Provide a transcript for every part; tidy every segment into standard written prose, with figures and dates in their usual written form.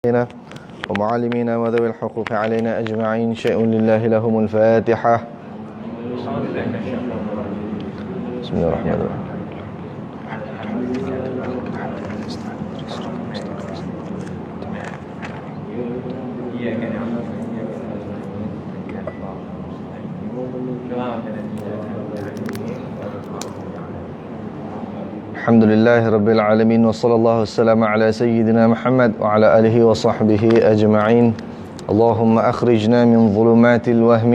ومعلمينا وذوي الحقوق علينا أجمعين. شيء لله لهم الفاتحة. بسم الله الرحمن الرحيم. الحمد لله رب العالمين وصلى الله وسلم على سيدنا محمد وعلى آله وصحبه أجمعين. اللهم أخرجنا من ظلمات الوهم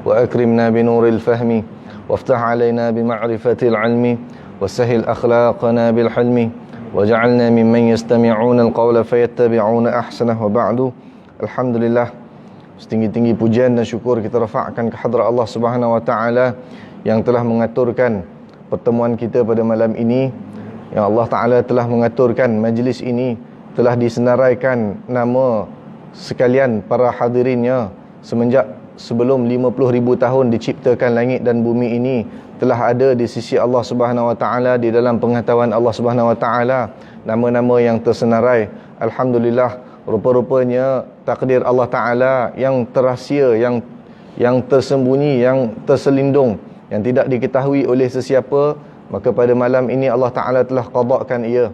وأكرمنا بنور الفهم وافتح علينا بمعرفة العلم وسهل أخلاقنا بالحلم وجعلنا ممن يستمعون القول فيتبعون أحسنه. وبعد. Alhamdulillah, setinggi-tinggi pujian dan syukur kita rafa'kan ke hadrat Allah Subhanahu wa taala yang telah mengaturkan pertemuan kita pada malam ini, yang Allah Ta'ala telah mengaturkan majlis ini, telah disenaraikan nama sekalian para hadirinnya semenjak sebelum 50,000 tahun diciptakan langit dan bumi ini, telah ada di sisi Allah Subhanahu wa taala, di dalam pengetahuan Allah Subhanahu wa taala, nama-nama yang tersenarai. Alhamdulillah, rupa-rupanya takdir Allah Ta'ala yang terahsia, yang tersembunyi, yang terselindung, yang tidak diketahui oleh sesiapa, maka pada malam ini Allah Ta'ala telah qadakkan ia.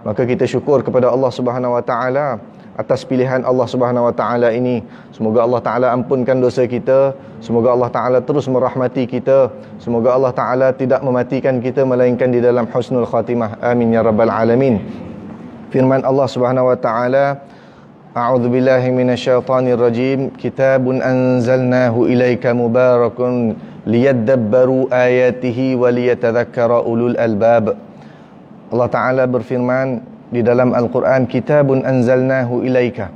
Maka kita syukur kepada Allah Subhanahu wa taala atas pilihan Allah Subhanahu wa taala ini. Semoga Allah Ta'ala ampunkan dosa kita, semoga Allah Ta'ala terus merahmati kita, semoga Allah Ta'ala tidak mematikan kita melainkan di dalam husnul khatimah. Amin ya rabbal alamin. Firman Allah Subhanahu wa taala, A'udzu billahi minasyaitonir rajim. Kitabun anzalnahu ilaika mubarakun liyadabbaru ayatihi wa liyatadhakkara ulul albab. Allah Ta'ala berfirman di dalam Al-Quran, Kitabun anzalnahu ilaika.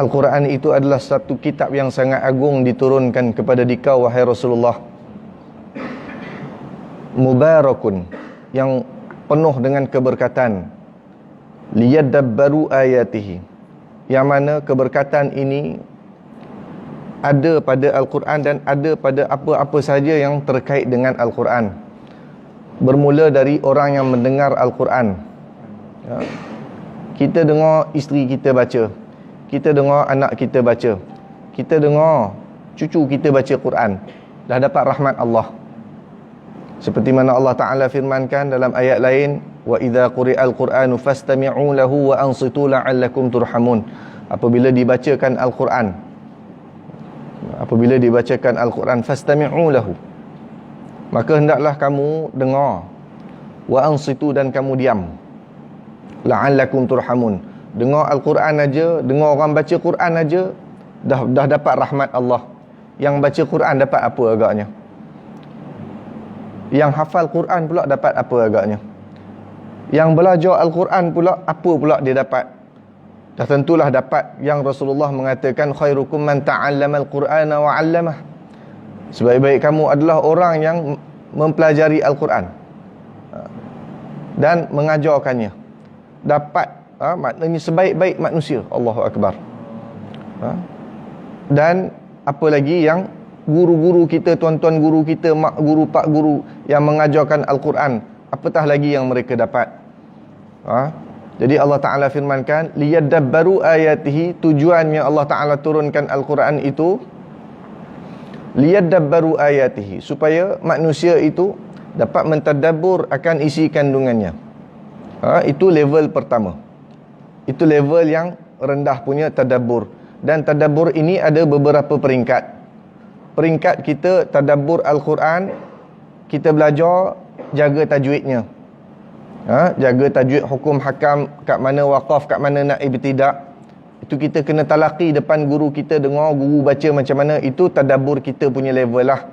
Al-Quran itu adalah satu kitab yang sangat agung diturunkan kepada dikau, wahai Rasulullah. Mubarakun, yang penuh dengan keberkatan. Liyadabbaru ayatihi, yang mana keberkatan ini ada pada Al-Quran dan ada pada apa-apa saja yang terkait dengan Al-Quran. Bermula dari orang yang mendengar Al-Quran. Kita dengar isteri kita baca, kita dengar anak kita baca, kita dengar cucu kita baca Quran, dah dapat rahmat Allah. Seperti mana Allah Ta'ala firmankan dalam ayat lain, wa idza quri'al Qur'anu fastami'u lahu wa ansitu la'allakum turhamun. Apabila dibacakan Al-Quran, apabila dibacakan Al-Quran, fastami'u lahu, maka hendaklah kamu dengar, wa ansitu, dan kamu diam, la'allakum turhamun. Dengar Al-Quran aja, dengar orang baca Quran aja, dah dapat rahmat Allah. Yang baca Quran dapat apa agaknya? Yang hafal Quran pula dapat apa agaknya? Yang belajar Al-Quran pula, apa pula dia dapat? Dah tentulah dapat yang Rasulullah mengatakan, khairukum man ta'allama al-Qur'ana wa 'allamah. Sebaik-baik kamu adalah orang yang mempelajari Al-Quran dan mengajarkannya. Dapat, maknanya sebaik-baik manusia. Allahu Akbar. Dan apa lagi yang guru-guru kita, tuan-tuan guru kita, mak guru, pak guru yang mengajarkan Al-Quran, apatah lagi yang mereka dapat. Jadi Allah Ta'ala firmankan, liyadabbaru ayatihi, tujuannya Allah Ta'ala turunkan Al-Quran itu, liyadabbaru ayatihi, supaya manusia itu dapat mentadabbur akan isi kandungannya. Itu level pertama. Itu level yang rendah punya tadabbur. Dan tadabbur ini ada beberapa peringkat. Peringkat kita tadabbur Al-Quran, kita belajar jaga tajwidnya. Jaga tajwid, hukum hakam, kat mana waqaf, kat mana nak ibtidak. Itu kita kena talaqi depan guru kita, dengar guru baca macam mana. Itu tadabbur kita punya level lah.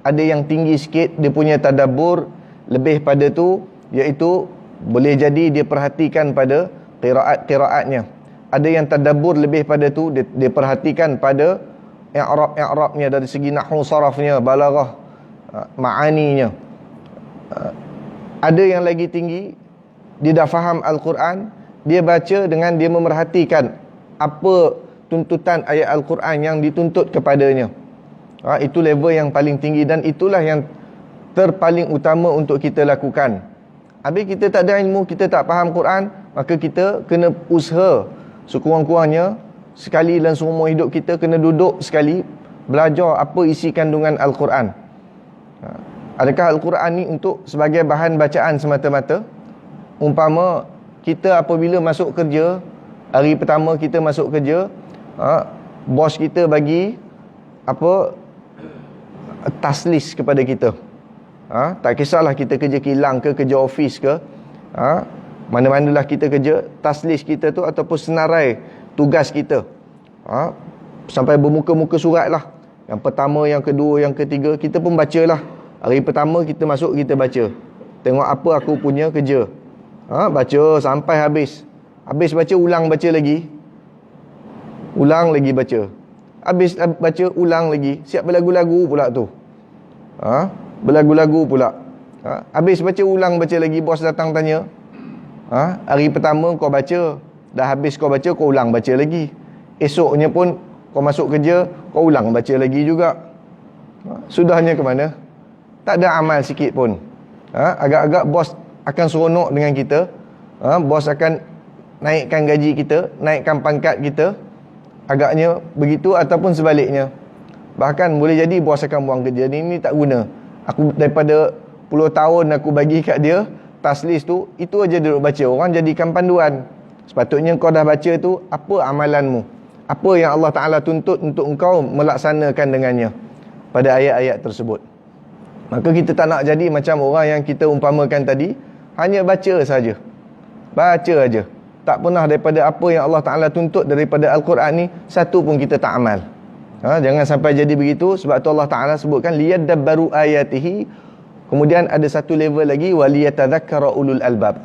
Ada yang tinggi sikit, dia punya tadabbur lebih pada tu, iaitu boleh jadi dia perhatikan pada qiraat-qiraatnya. Ada yang tadabbur lebih pada tu, dia perhatikan pada i'rab-i'rabnya, dari segi nahwu sarafnya, balaghah, ma'aninya. Ada yang lagi tinggi, dia dah faham Al-Quran, dia baca dengan dia memerhatikan apa tuntutan ayat Al-Quran yang dituntut kepadanya. Itu level yang paling tinggi, dan itulah yang terpaling utama untuk kita lakukan. Habis kita tak ada ilmu, kita tak faham Quran, maka kita kena usaha sekurang-kurangnya sekali dalam seumur hidup kita kena duduk sekali belajar apa isi kandungan Al-Quran. Adakah Al-Quran ni untuk sebagai bahan bacaan semata-mata? Umpama kita apabila masuk kerja, hari pertama kita masuk kerja, bos kita bagi apa taslis kepada kita. Tak kisahlah kita kerja kilang ke, kerja office ke, mana-manalah kita kerja, taslis kita tu ataupun senarai tugas kita, sampai bermuka-muka surat lah. Yang pertama, yang kedua, yang ketiga, kita pun bacalah. Hari pertama kita masuk, kita baca, tengok apa aku punya kerja, baca sampai habis. Habis baca, ulang baca lagi, ulang lagi baca. Habis baca, ulang lagi. Siap berlagu-lagu pula tu, berlagu-lagu pula. Habis baca, ulang baca lagi. Bos datang tanya, hari pertama kau baca, dah habis kau baca, kau ulang baca lagi. Esoknya pun kau masuk kerja, kau ulang baca lagi juga. Sudahnya ke mana? Tak ada amal sikit pun. Agak-agak bos akan seronok dengan kita, bos akan naikkan gaji kita, naikkan pangkat kita, agaknya begitu. Ataupun sebaliknya, bahkan boleh jadi bos akan buang kerja ni tak guna. Aku daripada puluh tahun aku bagi kat dia taslis tu, itu aja duduk baca. Orang jadikan panduan. Sepatutnya kau dah baca tu, apa amalanmu, apa yang Allah Ta'ala tuntut untuk engkau melaksanakan dengannya pada ayat-ayat tersebut. Maka kita tak nak jadi macam orang yang kita umpamakan tadi, hanya baca saja, baca aja, tak pernah daripada apa yang Allah Ta'ala tuntut daripada Al-Quran ni, satu pun kita tak amal. Jangan sampai jadi begitu. Sebab tu Allah Ta'ala sebutkan liyadabbaru ayatihi. Kemudian ada satu level lagi, waliyatadzakkara ulul albab.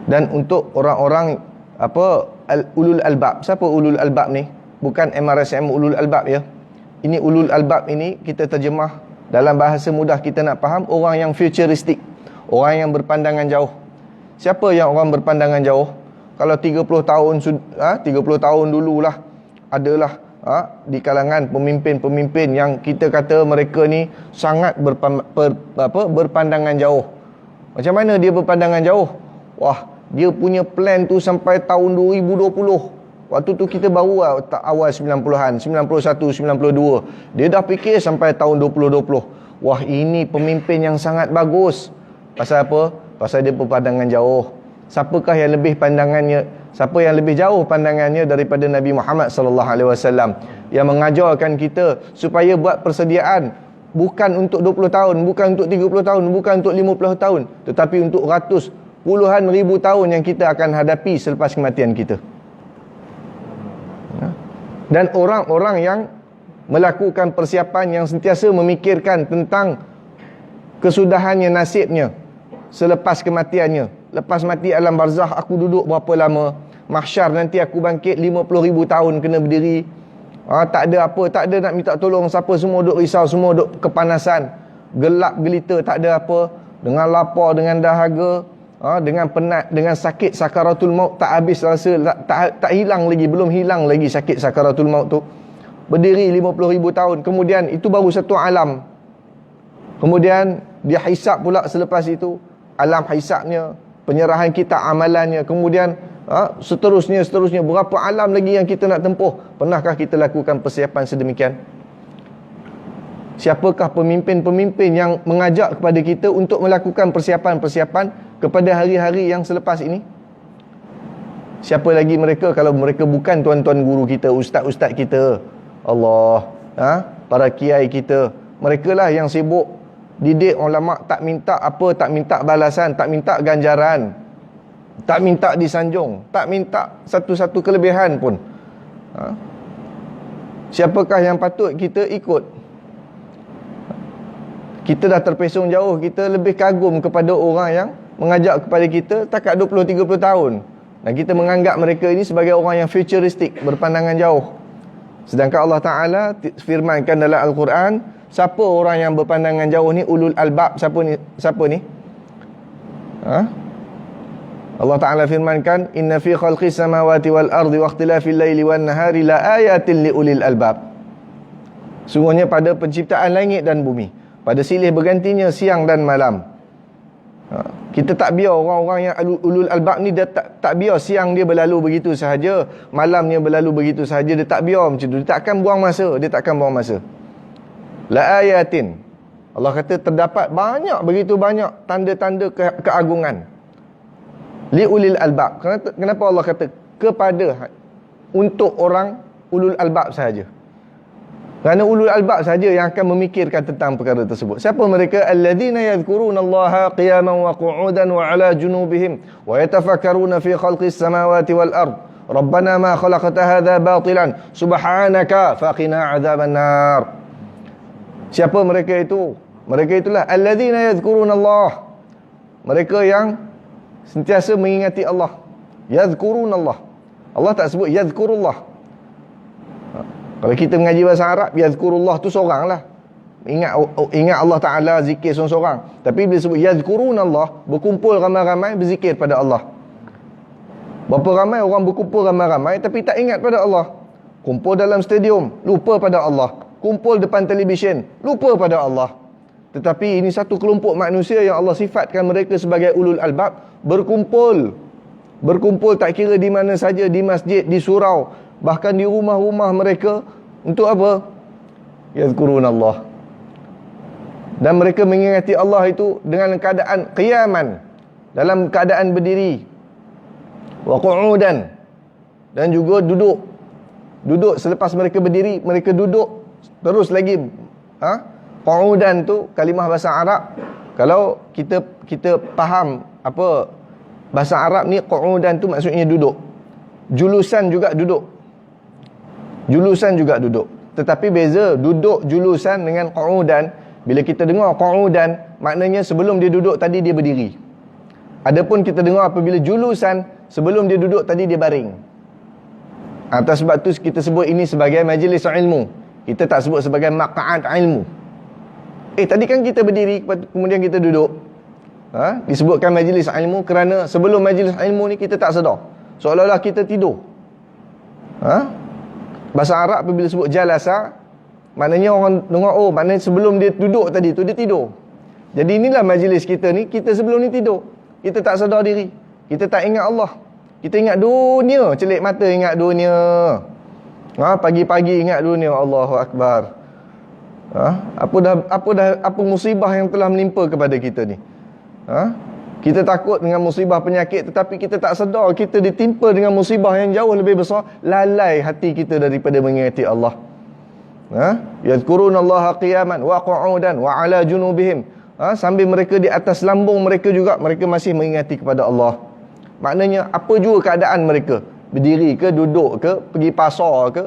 Dan untuk orang-orang ulul albab. Siapa ulul albab ni? Bukan MRSM ulul albab ya. Ini ulul albab ini kita terjemah dalam bahasa mudah kita nak faham, orang yang futuristik, orang yang berpandangan jauh. Siapa yang orang berpandangan jauh? Kalau 30 tahun 30 tahun dululah adalah di kalangan pemimpin-pemimpin yang kita kata mereka ni sangat berpandangan jauh. Macam mana dia berpandangan jauh? Wah, dia punya plan tu sampai tahun 2020. Waktu tu kita baru awal 90-an, 91, 92. Dia dah fikir sampai tahun 2020. Wah, ini pemimpin yang sangat bagus. Pasal apa? Pasal dia berpandangan jauh. Siapakah yang lebih pandangannya? Siapa yang lebih jauh pandangannya daripada Nabi Muhammad sallallahu alaihi wasallam, yang mengajarkan kita supaya buat persediaan bukan untuk 20 tahun, bukan untuk 30 tahun, bukan untuk 50 tahun, tetapi untuk ratus, puluhan ribu tahun yang kita akan hadapi selepas kematian kita. Dan orang-orang yang melakukan persiapan, yang sentiasa memikirkan tentang kesudahannya, nasibnya selepas kematiannya. Lepas mati alam barzakh, aku duduk berapa lama? Mahsyar nanti aku bangkit 50,000 tahun kena berdiri. Tak ada apa, tak ada nak minta tolong siapa, semua duk risau, semua duk kepanasan, gelap gelita, tak ada apa. Dengan lapar, dengan dahaga, dengan penat, dengan sakit sakaratul maut, tak habis rasa, tak hilang lagi, belum hilang lagi sakit sakaratul maut tu. Berdiri 50,000 tahun. Kemudian itu baru satu alam. Kemudian dia hisap pula selepas itu. Alam hisapnya, penyerahan kita, amalannya. Kemudian seterusnya. Berapa alam lagi yang kita nak tempuh? Pernahkah kita lakukan persiapan sedemikian? Siapakah pemimpin-pemimpin yang mengajak kepada kita untuk melakukan persiapan-persiapan kepada hari-hari yang selepas ini? Siapa lagi mereka kalau mereka bukan tuan-tuan guru kita, ustaz-ustaz kita, Allah, para kiai kita. Mereka lah yang sibuk didik ulama, tak minta apa, tak minta balasan, tak minta ganjaran, tak minta disanjung, tak minta satu-satu kelebihan pun. Siapakah yang patut kita ikut? Kita dah terpesong jauh, kita lebih kagum kepada orang yang mengajak kepada kita takat 20-30 tahun. Dan kita menganggap mereka ini sebagai orang yang futuristik, berpandangan jauh. Sedangkan Allah Ta'ala firmankan dalam Al-Quran, siapa orang yang berpandangan jauh ni? Ulul albab. Siapa ni? Allah Ta'ala firmankan, inna fi khalqis samawati wal ardi wa ikhtilafil laili wan nahari la ayatin li ulil albab. Sungguhnya pada penciptaan langit dan bumi, pada silih bergantinya siang dan malam, Kita tak biar orang-orang yang ulul albab ni, dia tak biar siang dia berlalu begitu sahaja, malamnya berlalu begitu sahaja. Dia tak biar macam tu. Dia takkan buang masa. La ayatin, Allah kata terdapat begitu banyak tanda-tanda keagungan li ulil albab. Kenapa Allah kata untuk orang ulul albab sahaja? Kerana ulul albab saja yang akan memikirkan tentang perkara tersebut. Siapa mereka? Alladzina yadhkurunallaha qiyaman wa qu'udan wa 'ala junubihim wa yatafakkaruna fi khalqis samawati wal ard. Rabbana ma khalaqta hadha batilan subhanaka faqina 'adzaban nar. Siapa mereka itu? Mereka itulah alladzina yadhkurunallah. Mereka yang sentiasa mengingati Allah. Yadhkurunallah. Allah tak sebut yadhkurullah. Kalau kita mengaji bahasa Arab, yazkurullah tu seorang lah. Ingat Allah Ta'ala, zikir seorang-seorang. Tapi bila sebut yazkurunallah, berkumpul ramai-ramai berzikir pada Allah. Berapa ramai orang berkumpul ramai-ramai tapi tak ingat pada Allah. Kumpul dalam stadium, lupa pada Allah. Kumpul depan televisyen, lupa pada Allah. Tetapi ini satu kelompok manusia yang Allah sifatkan mereka sebagai ulul albab. Berkumpul tak kira di mana saja, di masjid, di surau, bahkan di rumah-rumah mereka. Untuk apa? Yazkurunallah. Dan mereka mengingati Allah itu dengan keadaan qiyaman, dalam keadaan berdiri, wa qu'udan, dan juga duduk. Selepas mereka berdiri, mereka duduk terus lagi. Qu'udan tu kalimah bahasa Arab. Kalau kita faham apa bahasa Arab ni, qu'udan tu maksudnya duduk. Julusan juga duduk. Tetapi beza duduk julusan dengan qu'udan. Bila kita dengar qu'udan, maknanya sebelum dia duduk tadi dia berdiri. Adapun kita dengar apabila julusan, sebelum dia duduk tadi dia baring. Atas sebab tu kita sebut ini sebagai majlis ilmu. Kita tak sebut sebagai maq'ad ilmu. Tadi kan kita berdiri, kemudian kita duduk. Disebutkan majlis ilmu kerana sebelum majlis ilmu ni kita tak sedar, seolah-olah kita tidur. Bahasa Arab apabila sebut jalasa, maknanya orang dengar, maknanya sebelum dia duduk tadi tu dia tidur. Jadi inilah majlis kita ni, kita sebelum ni tidur. Kita tak sedar diri, kita tak ingat Allah, kita ingat dunia, celik mata ingat dunia. Pagi-pagi ingat dunia, Allahu Akbar. Apa musibah yang telah menimpa kepada kita ni. Kita takut dengan musibah penyakit, tetapi kita tak sedar kita ditimpa dengan musibah yang jauh lebih besar. Lalai hati kita daripada mengingati Allah. Yadhkurunallaha qiyaman wa qu'udan wa 'ala junubihim. Sambil mereka di atas lambung mereka juga, mereka masih mengingati kepada Allah. Maknanya apa juga keadaan mereka, berdiri ke, duduk ke, pergi pasar ke,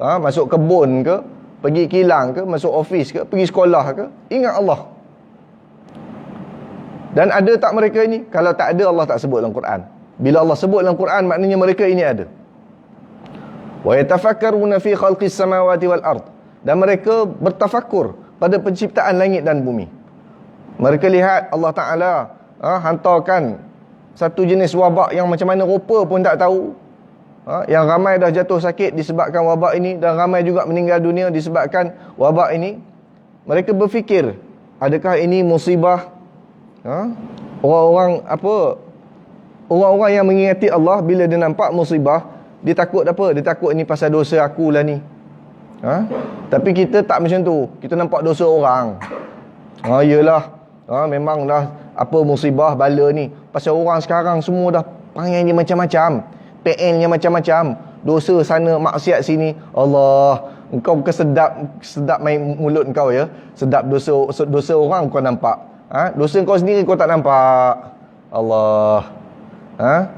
masuk kebun ke, pergi kilang ke, masuk ofis ke, pergi sekolah ke, ingat Allah. Dan ada tak mereka ini? Kalau tak ada, Allah tak sebut dalam Quran. Bila Allah sebut dalam Quran, maknanya mereka ini ada. Wa yatafakkaruna fi khalqis samawati wal ard. Dan mereka bertafakkur pada penciptaan langit dan bumi. Mereka lihat Allah Ta'ala hantarkan satu jenis wabak yang macam mana rupa pun tak tahu. Yang ramai dah jatuh sakit disebabkan wabak ini, dan ramai juga meninggal dunia disebabkan wabak ini. Mereka berfikir, adakah ini musibah? Orang-orang yang mengingati Allah, bila dia nampak musibah, dia takut apa? Dia takut ini pasal dosa aku lah ni. Tapi kita tak macam tu. Kita nampak dosa orang. Yelah, memanglah apa musibah bala ni, pasal orang sekarang semua dah panggil dia macam-macam, PN-nya macam-macam, dosa sana, maksiat sini. Allah, engkau bukan sedap main mulut engkau ya. Sedap dosa orang kau nampak. Dosa kau sendiri kau tak nampak. Allah.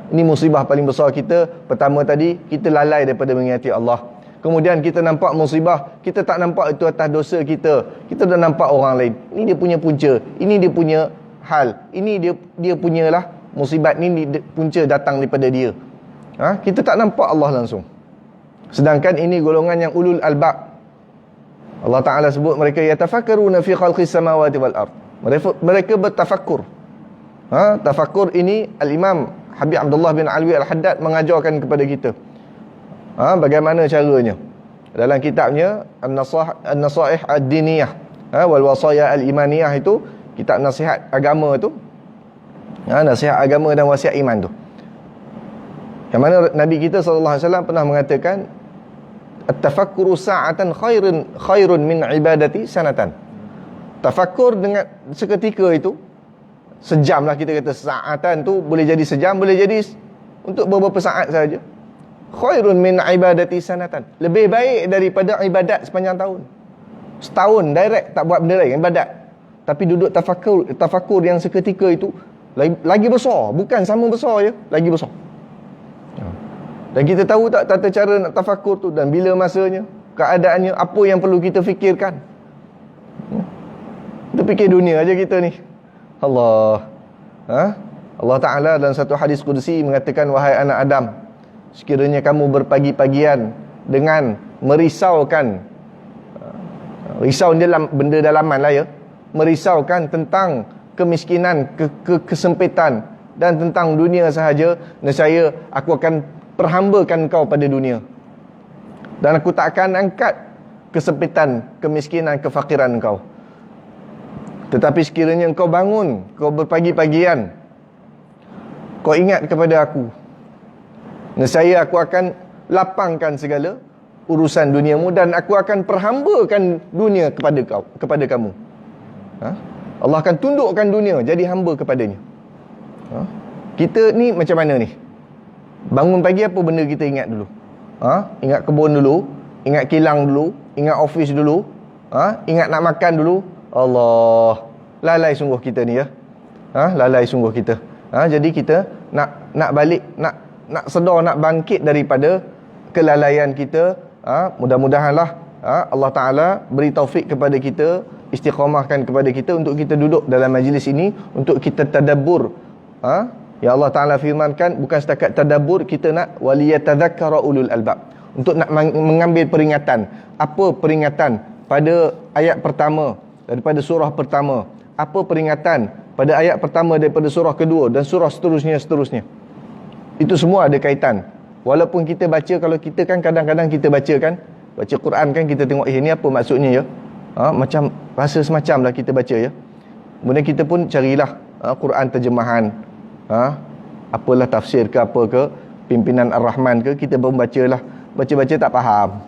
Ini musibah paling besar kita. Pertama tadi, kita lalai daripada mengingati Allah. Kemudian kita nampak musibah, kita tak nampak itu atas dosa kita. Kita dah nampak orang lain. Ini dia punya punca, ini dia punya hal, ini dia punyalah musibat ni, punca datang daripada dia. Kita tak nampak Allah langsung. Sedangkan ini golongan yang ulul albab. Allah Ta'ala sebut mereka yatafakkaruna fi khalqis samawati wal ard. Mereka bertafakkur. Tafakkur ini Al-Imam Habib Abdullah bin Alwi Al-Haddad mengajarkan kepada kita. Bagaimana caranya? Dalam kitabnya An-Nasaih Ad-Diniyah wal Wasaya Al-Imaniyah, itu kitab nasihat agama tu, Nasihat agama dan wasiat iman tu. Yang mana Nabi kita SAW pernah mengatakan, at-tafakkuru sa'atan khairun min ibadati sanatan. Tafakkur dengan seketika itu, sejam lah kita kata, sa'atan tu boleh jadi sejam, boleh jadi untuk beberapa saat saja. Khairun min ibadati sanatan. Lebih baik daripada ibadat sepanjang tahun. Setahun direct tak buat benda lain, ibadat. Tapi duduk tafakur yang seketika itu lagi besar, bukan sama besar je, lagi besar. Dan kita tahu tak tata cara nak tafakur tu, dan bila masanya, keadaannya, apa yang perlu kita fikirkan. Kita fikir dunia aja kita ni. Allah Ta'ala dalam satu hadis qudsi mengatakan, wahai anak Adam, sekiranya kamu berpagi-pagian dengan merisaukan, risau ni dalam benda dalaman lah ya, merisaukan tentang kemiskinan, kesempitan dan tentang dunia sahaja, nescaya aku akan perhambakan kau pada dunia, dan aku tak akan angkat kesempitan, kemiskinan, kefakiran kau. Tetapi sekiranya kau bangun, kau berpagi-pagian, kau ingat kepada aku, nescaya aku akan lapangkan segala urusan duniamu, dan aku akan perhambakan dunia kepada kamu. Allah akan tundukkan dunia jadi hamba kepadanya. Kita ni macam mana ni? Bangun pagi apa benda kita ingat dulu? Ingat kebun dulu, ingat kilang dulu, ingat office dulu, ingat nak makan dulu. Allah, lalai sungguh kita ni ya. Lalai sungguh kita. Jadi kita nak balik, nak sedar, nak bangkit daripada kelalaian kita. Mudah-mudahanlah Allah Ta'ala beri taufik kepada kita, istiqamahkan kepada kita untuk kita duduk dalam majlis ini, untuk kita tadabbur. Ya Allah Ta'ala firmankan, bukan setakat tadabbur, kita nak waliyatadzakkara ulul albab, untuk nak mengambil peringatan. Apa peringatan pada ayat pertama daripada surah pertama? Apa peringatan pada ayat pertama daripada surah kedua, dan surah seterusnya. Itu semua ada kaitan. Walaupun kita baca, kalau kita kan kadang-kadang kita baca Quran kan, kita tengok ini apa maksudnya ya, macam rasa semacam lah kita baca ya. Kemudian kita pun carilah Quran terjemahan, apalah tafsir ke apa ke, pimpinan Ar-Rahman ke, kita pun bacalah. Baca-baca tak faham.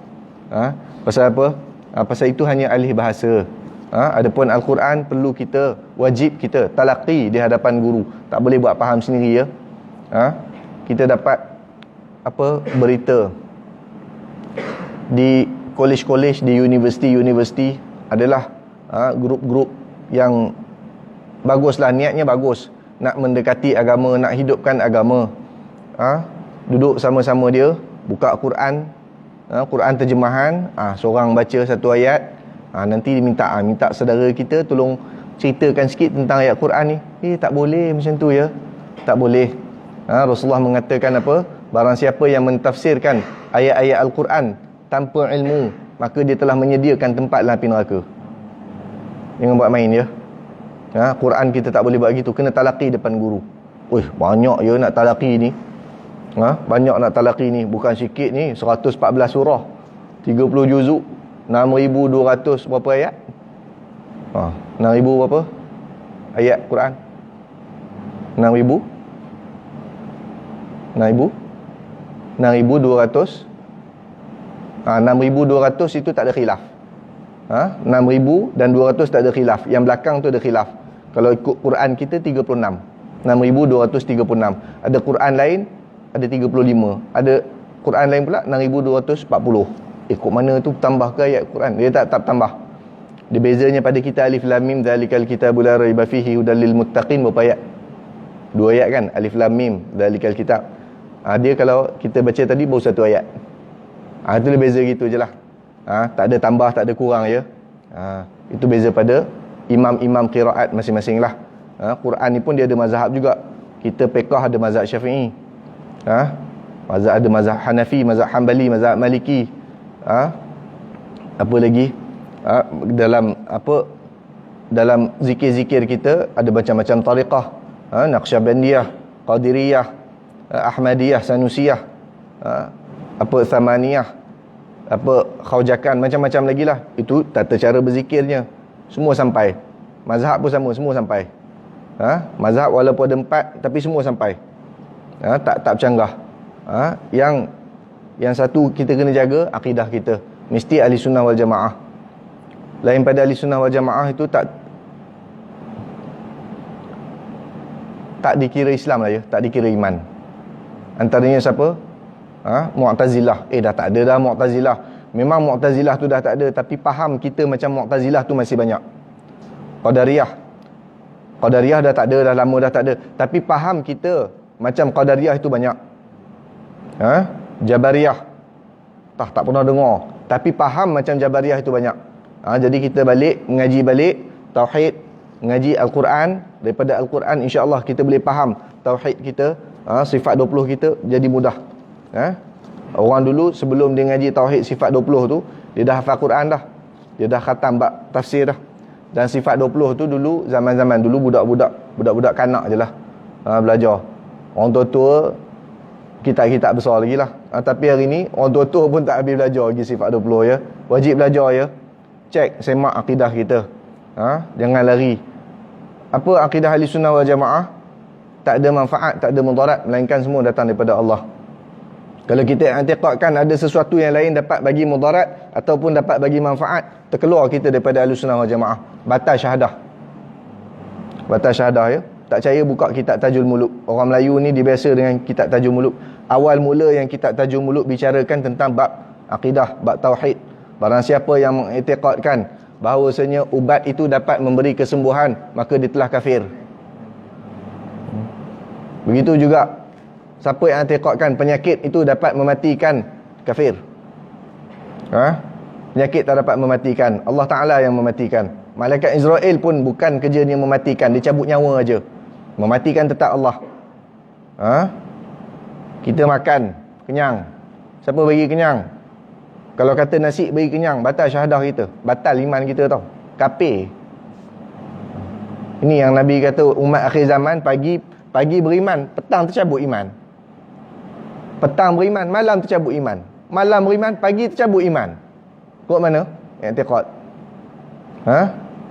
Pasal apa? Pasal itu hanya alih bahasa. Adapun Al-Quran perlu kita, wajib kita talaqi di hadapan guru. Tak boleh buat faham sendiri ya. Kita dapat berita di kolej-kolej, di universiti adalah grup-grup yang baguslah, niatnya bagus, nak mendekati agama, nak hidupkan agama. Duduk sama-sama dia, buka Quran, Quran terjemahan, seorang baca satu ayat, nanti minta saudara kita tolong ceritakan sikit tentang ayat Quran ni. Tak boleh macam tu ya. Tak boleh. Rasulullah mengatakan apa? Barang siapa yang mentafsirkan ayat-ayat Al-Quran tanpa ilmu, maka dia telah menyediakan tempat dalam api neraka. Jangan buat main ya. Quran kita tak boleh buat gitu, kena talaqi depan guru. Banyak ya nak talaqi ni. Banyak nak talaqi ni, bukan sikit ni. 114 surah, 30 juzuk, 6,200 berapa ayat? 6,000 berapa ayat Quran? 6,200 6,200 itu tak ada khilaf. 6,000 dan 200 tak ada khilaf. Yang belakang tu ada khilaf. Kalau ikut Quran kita 36, 6,236. Ada Quran lain ada 35. Ada Quran lain pula 6,240. Ikut mana tu tambah ke ayat Quran? Dia tak tambah. Dia bezanya pada kita alif lam mim zalikal kitabul la raiba fihi hudal lil muttaqin, berapa ayat? 2 ayat kan? Alif lam mim zalikal kitab. Dia kalau kita baca tadi baru 1 ayat. Itu dia beza gitu je lah. Tak ada tambah, tak ada kurang ya. Itu beza pada imam-imam qiraat masing-masing lah. Quran ni pun dia ada mazhab juga. Kita fiqh ada mazhab Syafi'i. Ada mazhab Hanafi, mazhab Hanbali, mazhab Maliki. Apa lagi? Dalam zikir-zikir kita ada macam-macam tariqah. Naqsyabandiyah, Qadiriyah, Ahmadiyah, Sanusiyah, Thamaniyah, Khaujakan, macam-macam lagi lah. Itu tata cara berzikirnya semua sampai. Mazhab pun sama, semua sampai. Mazhab walaupun ada 4 tapi semua sampai. Tak bercanggah. Yang satu kita kena jaga akidah kita. Mesti ahli sunnah wal jamaah. Lain pada ahli sunnah wal jamaah itu tak dikira Islam lah ya, tak dikira iman. Antaranya siapa? Mu'tazilah. Dah tak ada dah Mu'tazilah. Memang Mu'tazilah tu dah tak ada, tapi faham kita macam Mu'tazilah tu masih banyak. Qadariyah dah tak ada, dah lama dah tak ada, tapi faham kita macam Qadariyah itu banyak. Jabariyah tak pernah dengar, tapi faham macam Jabariyah itu banyak. Jadi kita mengaji balik tauhid, mengaji Al-Quran. Daripada Al-Quran insya-Allah kita boleh faham tauhid kita, sifat 20 kita jadi mudah. Orang dulu sebelum dia ngaji tauhid sifat 20 tu, dia dah hafal Quran dah. Dia dah khatam bab tafsir dah. Dan sifat 20 tu dulu, zaman-zaman dulu budak-budak kanak je lah belajar. Orang tua-tua kitab-kitab besar lagi lah. Tapi hari ni orang tua-tua pun tak habis belajar lagi sifat 20 ya. Wajib belajar ya. Cek semak akidah kita. Jangan lari. Apa akidah ahli sunnah wal jamaah? Tak ada manfaat, tak ada mudarat, melainkan semua datang daripada Allah. Kalau kita i'tiqadkan ada sesuatu yang lain dapat bagi mudarat ataupun dapat bagi manfaat, terkeluar kita daripada ahli sunnah wal jamaah. Batal syahadah. Batal syahadah ya. Tak percaya buka kitab Tajul Muluk. Orang Melayu ni dibiasa dengan kitab Tajul Muluk. Awal mula yang kitab Tajul Muluk bicarakan tentang bab akidah, bab tauhid. Barang siapa yang mengiktikadkan bahawasanya ubat itu dapat memberi kesembuhan, maka dia telah kafir. Begitu juga siapa yang i'tiqadkan penyakit itu dapat mematikan, kafir. Penyakit tak dapat mematikan, Allah Ta'ala yang mematikan. Malaikat Israel pun bukan kerja dia mematikan, dia cabut nyawa aja. Mematikan tetap Allah. Kita makan kenyang, siapa bagi kenyang? Kalau kata nasi bagi kenyang, batal syahadah kita, batal iman kita tau, kafir. Ini yang Nabi kata umat akhir zaman pagi beriman, petang tercabut iman. Petang beriman, malam tercabut iman. Malam beriman, pagi tercabut iman. Kok mana? I'tiqad.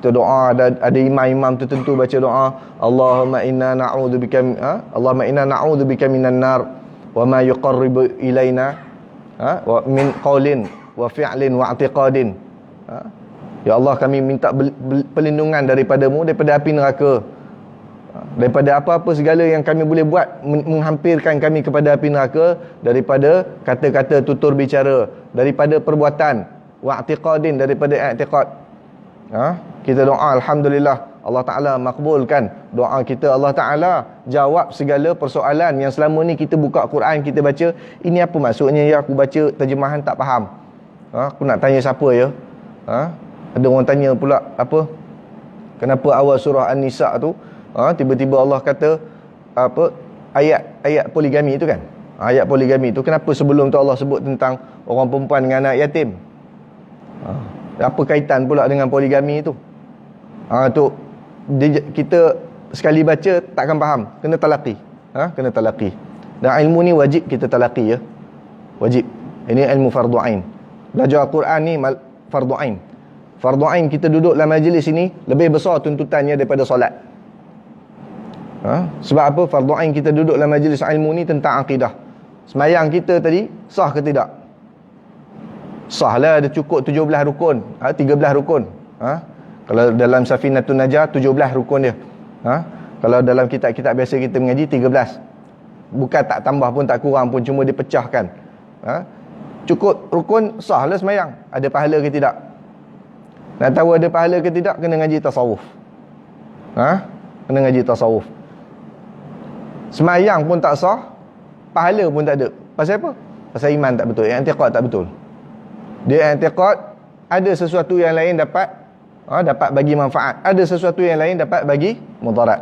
Itu doa, ada imam-imam tertentu baca doa, Allahumma inna na'udzubika Allahumma inna na'udzubika minan nar wa ma yuqarribu ilaina wa min qaulin wa fi'lin wa i'tiqadin. Ya Allah, kami minta perlindungan daripadamu daripada api neraka, daripada apa-apa segala yang kami boleh buat menghampirkan kami kepada api neraka, daripada kata-kata tutur bicara, daripada perbuatan, wa'tiqadin, daripada i'tiqad. Kita doa, alhamdulillah Allah Ta'ala makbulkan doa kita. Allah Ta'ala jawab segala persoalan yang selama ni kita buka Quran, kita baca, ini apa maksudnya ya, aku baca terjemahan tak faham, aku nak tanya siapa ya. Ada orang tanya pula, apa, kenapa awal surah An-Nisa tu tiba-tiba Allah kata ayat poligami tu kan. Ayat poligami tu kenapa sebelum tu Allah sebut tentang orang perempuan dengan anak yatim? Apa kaitan pula dengan poligami tu? Kita sekali baca takkan faham, kena talaqi. Kena talaqi. Dan ilmu ni wajib kita talaqi ya. Wajib. Ini ilmu fardu ain. Belajar Al-Quran ni fardu ain. Fardu ain kita duduk dalam majlis ini lebih besar tuntutannya daripada solat. Sebab apa? Fardu ain kita duduk dalam majlis ilmu ni tentang akidah. Semayang kita tadi sah ke tidak? Sah lah, ada cukup 17 rukun, 13 rukun. Kalau dalam Safinatun Najah 17 rukun dia. Kalau dalam kitab-kitab biasa kita mengaji 13. Bukan tak tambah pun tak kurang pun, cuma dipecahkan. Cukup rukun, sah lah semayang. Ada pahala ke tidak? Nak tahu ada pahala ke tidak, kena ngaji tasawuf. Kena ngaji tasawuf. Semayang pun tak sah, pahala pun tak ada. Pasal apa? Pasal iman tak betul, i'tiqad tak betul. Dia i'tiqad ada sesuatu yang lain dapat bagi manfaat, ada sesuatu yang lain dapat bagi mudarat.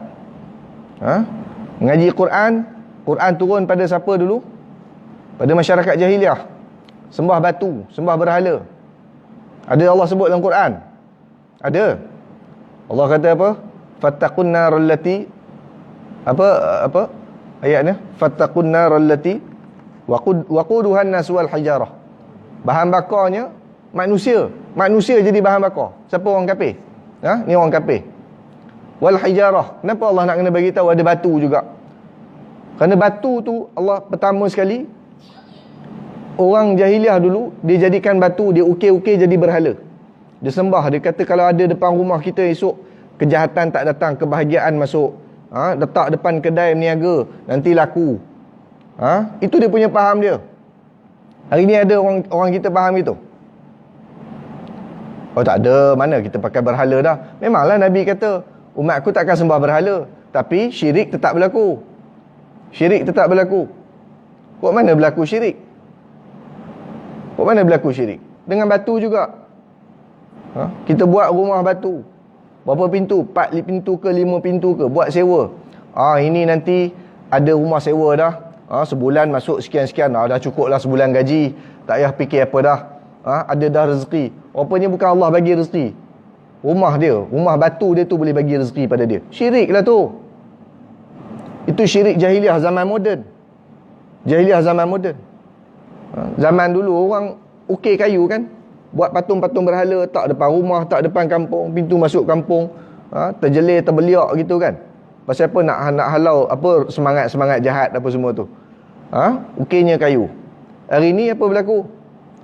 Mengaji Quran turun pada siapa dulu? Pada masyarakat jahiliah. Sembah batu, sembah berhala. Ada Allah sebut dalam Quran? Ada. Allah kata apa? Fattaqun nar allati apa ayatnya? Fattaqun nar allati waquduhan nas wal hijarah. Bahan bakarnya manusia. Manusia jadi bahan bakar. Siapa orang kafir? Ni orang kafir. Wal hijarah. Kenapa Allah nak kena bagi tahu ada batu juga? Kerana batu tu Allah pertama sekali, orang jahiliah dulu dia jadikan batu, dia ukir-ukir jadi berhala. Dia sembah, dia kata kalau ada depan rumah kita esok kejahatan tak datang, kebahagiaan masuk. Letak depan kedai meniaga, nanti laku. Itu dia punya faham dia. Hari ni ada orang kita faham itu? Oh tak ada, mana kita pakai berhala dah. Memanglah Nabi kata umat aku takkan sembah berhala, tapi syirik tetap berlaku. Syirik tetap berlaku. Kok mana berlaku syirik? Kok mana berlaku syirik? Dengan batu juga. Kita buat rumah batu. Berapa pintu? 4 pintu ke 5 pintu ke? Buat sewa. Ini nanti ada rumah sewa dah. Sebulan masuk sekian-sekian. Dah cukup lah sebulan gaji. Tak payah fikir apa dah. Ada dah rezeki. Rupanya bukan Allah bagi rezeki. Rumah dia, rumah batu dia tu boleh bagi rezeki pada dia. Syirik lah tu. Itu syirik jahiliah zaman moden. Jahiliah zaman moden. Zaman dulu orang ukir kayu kan, buat patung-patung berhala, tak depan rumah, tak depan kampung, pintu masuk kampung, terjelir, terbeliak gitu kan. Pasal apa? Nak halau apa semangat-semangat jahat apa semua tu. Ukirnya kayu. Hari ni apa berlaku?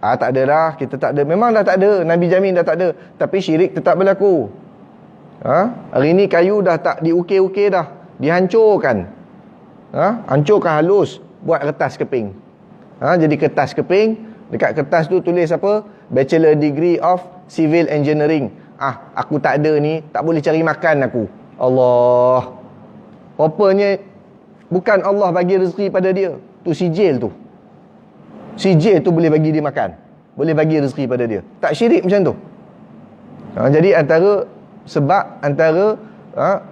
Tak ada dah, kita tak ada. Memang dah tak ada, Nabi jamin dah tak ada. Tapi syirik tetap berlaku. Hari ni kayu dah tak diukir-ukir dah, dihancurkan. Hancurkan halus, buat kertas keping. Jadi kertas keping, dekat kertas tu tulis apa? Bachelor degree of Civil Engineering. Aku tak ada ni, tak boleh cari makan aku. Allah. Rupanya bukan Allah bagi rezeki pada dia. Tu sijil tu. Sijil tu boleh bagi dia makan, boleh bagi rezeki pada dia. Tak syirik macam tu. Jadi antara sebab, antara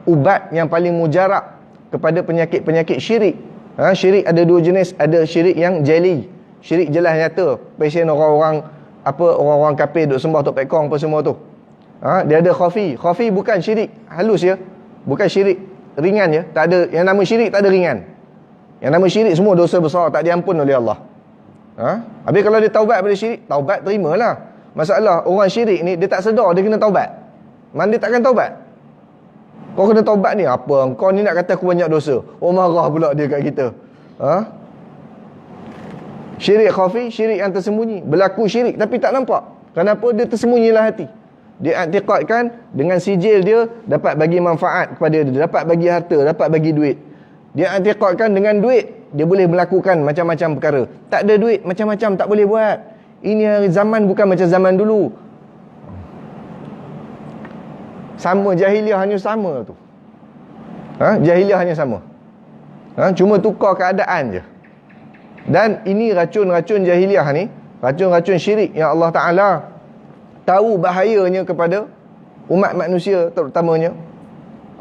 ubat yang paling mujarab kepada penyakit-penyakit syirik. Syirik ada dua jenis. Ada syirik yang jeli, syirik jelas nyata. Pasien orang-orang orang-orang kafir duk sembah tok pekong apa semua tu. Dia ada khafi. Khafi bukan syirik halus ya, bukan syirik ringan ya. Tak ada yang nama syirik, tak ada ringan. Yang nama syirik semua dosa besar, tak diampun oleh Allah. Habis kalau dia taubat pada syirik, taubat terimalah. Masalah orang syirik ni dia tak sedar dia kena taubat. Mana dia takkan taubat? Kau kena taubat ni apa? Kau ni nak kata aku banyak dosa. Oh marah pula dia kat kita. Syirik khafi, syirik yang tersembunyi. Berlaku syirik tapi tak nampak. Kenapa? Dia tersembunyilah hati. Dia i'tiqadkan dengan sijil dia dapat bagi manfaat kepada dia, dapat bagi harta, dapat bagi duit. Dia i'tiqadkan dengan duit dia boleh melakukan macam-macam perkara. Tak ada duit, macam-macam tak boleh buat. Ini zaman bukan macam zaman dulu. Sama, jahiliah hanya sama tu. Jahiliah hanya sama. Cuma tukar keadaan je. Dan ini racun-racun jahiliah ni, racun-racun syirik yang Allah Ta'ala tahu bahayanya kepada umat manusia terutamanya.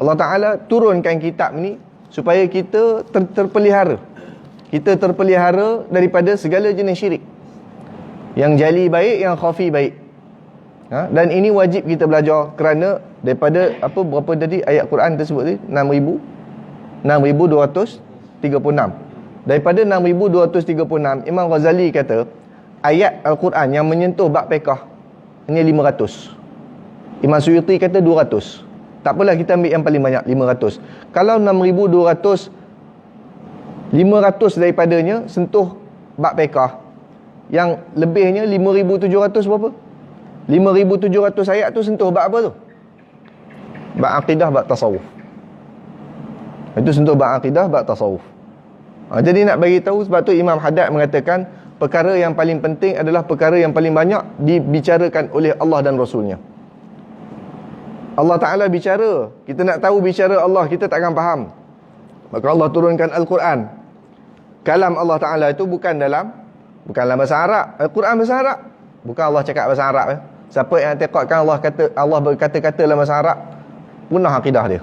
Allah Ta'ala turunkan kitab ni supaya kita terpelihara. Kita terpelihara daripada segala jenis syirik. Yang jali baik, yang khafi baik. Dan ini wajib kita belajar kerana daripada berapa tadi ayat Quran tersebut ni? 6236. Daripada 6236, Imam Ghazali kata ayat Al-Quran yang menyentuh bab fiqh ini 500. Imam Suyuti kata 200. Tak apalah, kita ambil yang paling banyak, 500. Kalau 6200, 500 daripadanya sentuh bab fiqh. Yang lebihnya 5700 berapa? 5700 ayat tu sentuh bab apa tu? Bab akidah, bab tasawuf. Itu sentuh bab akidah, bab tasawuf. Jadi nak bagi tahu, sebab tu Imam Haddad mengatakan perkara yang paling penting adalah perkara yang paling banyak dibicarakan oleh Allah dan Rasulnya. Allah Ta'ala bicara, kita nak tahu bicara Allah, kita takkan faham. Maka Allah turunkan Al-Quran. Kalam Allah Ta'ala itu bukan dalam bahasa Arab. Al-Quran bahasa Arab. Bukan Allah cakap bahasa Arab. Siapa yang i'tiqadkan Allah berkata-kata dalam bahasa Arab, punah akidah dia.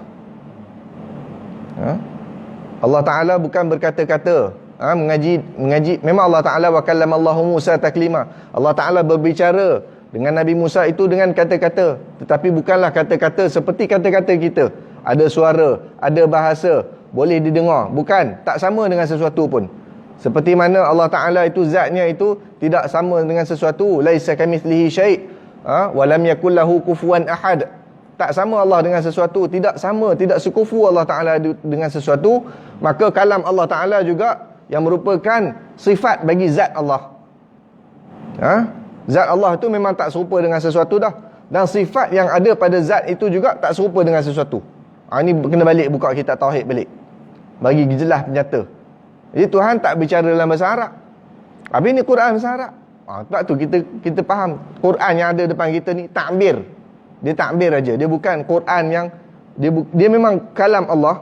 Allah Ta'ala bukan berkata-kata, mengaji. Memang Allah Ta'ala wa kallamallahu Musa taklima. Allah Ta'ala berbicara dengan Nabi Musa itu dengan kata-kata, tetapi bukanlah kata-kata seperti kata-kata kita. Ada suara, ada bahasa, boleh didengar. Bukan, tak sama dengan sesuatu pun. Seperti mana Allah Ta'ala itu zatnya itu tidak sama dengan sesuatu. Laisa kamitslihi syai', wa lam yakul lahu kufuwan ahad. tak sama Allah dengan sesuatu, tidak sama, tidak sekufu Allah Ta'ala dengan sesuatu, maka kalam Allah Ta'ala juga yang merupakan sifat bagi zat Allah. Zat Allah tu memang tak serupa dengan sesuatu dah, dan sifat yang ada pada zat itu juga tak serupa dengan sesuatu. Ini kena balik buka kitab Tauhid balik, bagi jelas nyata. Jadi Tuhan tak bicara dalam bahasa Arab. Habis ni Quran bahasa Arab. Sebab tu kita faham Quran yang ada depan kita ni takbir. Dia takbir aja. Dia bukan Quran yang dia memang kalam Allah,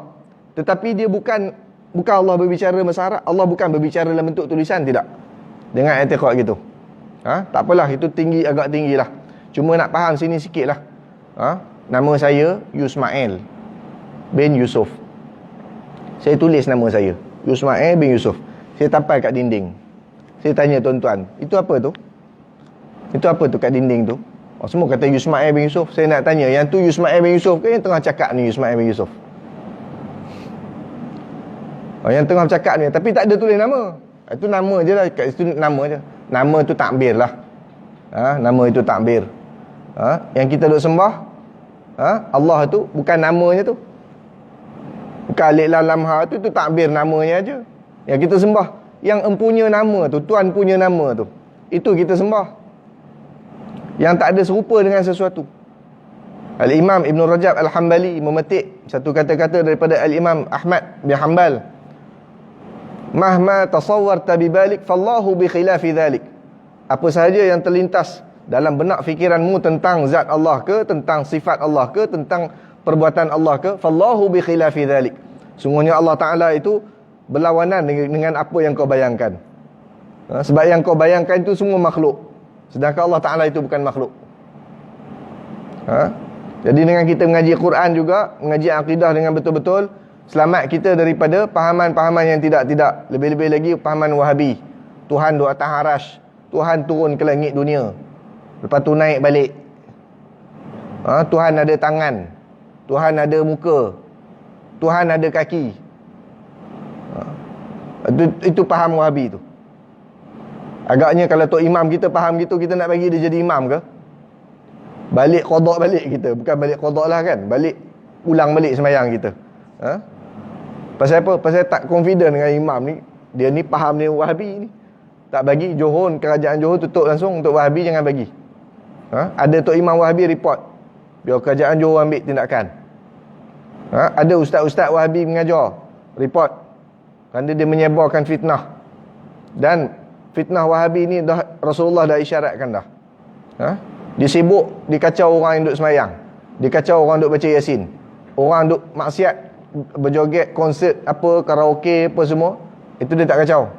tetapi dia bukan Allah berbicara bahasa Arab. Allah bukan berbicara dalam bentuk tulisan, tidak. Dengan i'tiqad gitu. Tak apalah, itu tinggi, agak tinggi lah. Cuma nak faham sini sikit lah. Nama saya Yusmail bin Yusuf. Saya tulis nama saya Yusmail bin Yusuf. Saya tampal kat dinding. Saya tanya tuan-tuan, itu apa tu? Itu apa tu kat dinding tu? Semua kata Yusmail bin Yusuf. Saya nak tanya, yang tu Yusmail bin Yusuf ke yang tengah cakap ni Yusmail bin Yusuf? Yang tengah cakap ni, tapi tak ada tulis nama. Itu nama je lah, kat situ nama je. Nama tu takbir lah. Nama itu takbir. Yang kita duk sembah, Allah tu bukan namanya tu. Bukan alif lam lam ha tu takbir namanya aja. Yang kita sembah, yang empunya nama tu, Tuhan punya nama tu, itu kita sembah. Yang tak ada serupa dengan sesuatu. Al-Imam Ibn Rajab Al-Hambali memetik satu kata-kata daripada Al-Imam Ahmad bin Hanbal. Mahma tasawwarta bibalik fallahu bi khilafi dhalik. Apa sahaja yang terlintas dalam benak fikiranmu tentang zat Allah ke, tentang sifat Allah ke, tentang perbuatan Allah ke, fallahu bi khilafi dhalik. Sungguhnya Allah Ta'ala itu berlawanan dengan apa yang kau bayangkan. Sebab yang kau bayangkan itu semua makhluk, sedangkan Allah Ta'ala itu bukan makhluk. Jadi dengan kita mengaji Quran juga, mengaji akidah dengan betul-betul, selamat kita daripada pahaman-pahaman yang tidak. Lebih-lebih lagi pahaman Wahabi. Tuhan duduk atas arash, Tuhan turun ke langit dunia, lepas tu naik balik. Tuhan ada tangan, Tuhan ada muka, Tuhan ada kaki. Itu faham Wahabi tu. Agaknya kalau Tok Imam kita faham gitu, kita nak bagi dia jadi imam ke? Balik qada balik kita. Bukan balik qada lah kan, balik ulang balik sembahyang kita. Pasal apa? Pasal tak confident dengan imam ni. Dia ni faham ni Wahabi ni. Tak bagi. Johor, kerajaan Johor tutup langsung. Untuk Wahabi jangan bagi. Ada Tok Imam Wahabi report, biar kerajaan Johor ambil tindakan. Ada ustaz-ustaz Wahabi mengajar, report, kerana dia menyebarkan fitnah. Dan fitnah Wahabi ni dah Rasulullah dah isyaratkan dah. Dia sibuk, dia kacau orang yang duduk semayang, dia kacau orang duduk baca Yasin, orang duduk maksiat, berjoget, konsert, apa, karaoke, apa semua. Itu dia tak kacau.